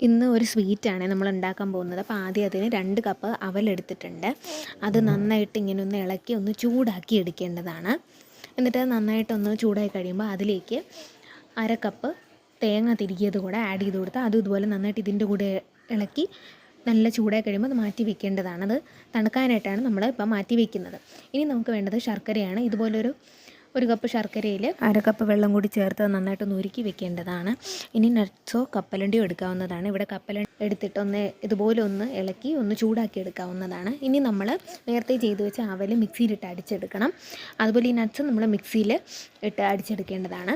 ഇന്ന് ഒരു സ്വീറ്റാണ് നമ്മൾ ഉണ്ടാക്കാൻ പോകുന്നത്. അപ്പോൾ ആദ്യം അതിന് 2 കപ്പ് അവലെടുത്തിട്ടുണ്ട്. അത് നന്നായിട്ട് ഇങ്ങനെ ഒന്ന് ഇളക്കി ഒന്ന് ചൂടാക്കി എടുക്കേണ്ടതാണ്. എന്നിട്ട് അത് നന്നായിട്ടൊന്ന് ചൂടായി കഴിയുമ്പോൾ അതിലേക്ക് 1/2 കപ്പ് തേങ്ങ തിരികിയത് കൂടെ ആഡ് ചെയ്ത് കൊടുത്താൽ അതും ഇതുപോലെ നന്നായിട്ട് ഇതിൻ്റെ കൂടെ ഇളക്കി നല്ല ചൂടായി കഴിയുമ്പോൾ അത് മാറ്റി വെക്കേണ്ടതാണ്. അത് തണുക്കാനായിട്ടാണ് നമ്മൾ ഇപ്പം മാറ്റി വെക്കുന്നത്. ഇനി നമുക്ക് വേണ്ടത് ശർക്കരയാണ്. ഇതുപോലൊരു 1 കപ്പ് ശർക്കരയിൽ 1/2 കപ്പ് വെള്ളം കൂടി ചേർത്ത് നന്നായിട്ടൊന്ന് ഉരുക്കി വെക്കേണ്ടതാണ്. ഇനി നട്ട്സോ കപ്പലണ്ടിയോ എടുക്കാവുന്നതാണ്. ഇവിടെ കപ്പലണ്ടി എടുത്തിട്ടൊന്ന് ഇതുപോലെ ഒന്ന് ഇളക്കി ഒന്ന് ചൂടാക്കി എടുക്കാവുന്നതാണ്. ഇനി നമ്മൾ നേരത്തെ ചെയ്ത് വെച്ച അവൽ മിക്സിയിലിട്ട് അടിച്ചെടുക്കണം. അതുപോലെ ഈ നട്ട്സ് നമ്മൾ മിക്സിയിൽ ഇട്ട് അടിച്ചെടുക്കേണ്ടതാണ്.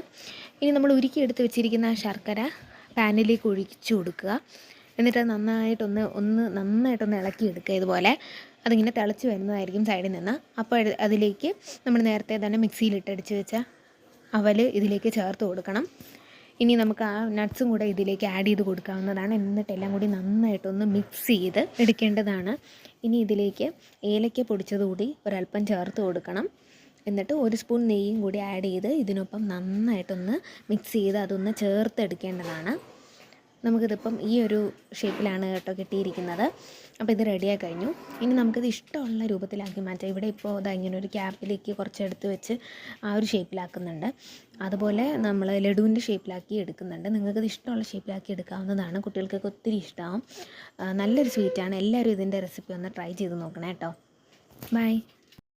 ഇനി നമ്മൾ ഉരുക്കി എടുത്ത് വെച്ചിരിക്കുന്ന ശർക്കര പാനിലേക്ക് ഒഴിച്ചു കൊടുക്കുക. എന്നിട്ട് നന്നായിട്ടൊന്ന് ഇളക്കിയെടുക്കുക. ഇതുപോലെ അതിങ്ങനെ തിളച്ച് വരുന്നതായിരിക്കും സൈഡിൽ നിന്ന്. അപ്പോൾ അതിലേക്ക് നമ്മൾ നേരത്തെ തന്നെ മിക്സിയിലിട്ട് അടിച്ച് വെച്ച അവൽ ഇതിലേക്ക് ചേർത്ത് കൊടുക്കണം. ഇനി നമുക്ക് ആ നട്ട്സും കൂടെ ഇതിലേക്ക് ആഡ് ചെയ്ത് കൊടുക്കാവുന്നതാണ്. എന്നിട്ട് എല്ലാം കൂടി നന്നായിട്ടൊന്ന് മിക്സ് ചെയ്ത് എടുക്കേണ്ടതാണ്. ഇനി ഇതിലേക്ക് ഏലക്ക പൊടിച്ചതുകൂടി ഒരല്പം ചേർത്ത് കൊടുക്കണം. എന്നിട്ട് 1 സ്പൂൺ നെയ്യും കൂടി ആഡ് ചെയ്ത് ഇതിനൊപ്പം നന്നായിട്ടൊന്ന് മിക്സ് ചെയ്ത് അതൊന്ന് ചേർത്തെടുക്കേണ്ടതാണ്. നമുക്കിതിപ്പം ഈ ഒരു ഷേപ്പിലാണ് കേട്ടോ കിട്ടിയിരിക്കുന്നത്. അപ്പോൾ ഇത് റെഡിയായി കഴിഞ്ഞു. ഇനി നമുക്കിത് ഇഷ്ടമുള്ള രൂപത്തിലാക്കി മാറ്റാം. ഇവിടെ ഇപ്പോൾ ഇങ്ങനെ ഒരു ക്യാപ്പിലേക്ക് കുറച്ചെടുത്ത് വെച്ച് ആ ഒരു ഷേപ്പിലാക്കുന്നുണ്ട്. അതുപോലെ നമ്മൾ ലഡുവിൻ്റെ ഷേപ്പിലാക്കി എടുക്കുന്നുണ്ട്. നിങ്ങൾക്കിത് ഇഷ്ടമുള്ള ഷേപ്പിലാക്കി എടുക്കാവുന്നതാണ്. കുട്ടികൾക്കൊക്കെ ഒത്തിരി ഇഷ്ടമാവും. നല്ലൊരു സ്വീറ്റാണ്. എല്ലാവരും ഇതിൻ്റെ റെസിപ്പി ഒന്ന് ട്രൈ ചെയ്ത് നോക്കണേ കേട്ടോ. ബൈ.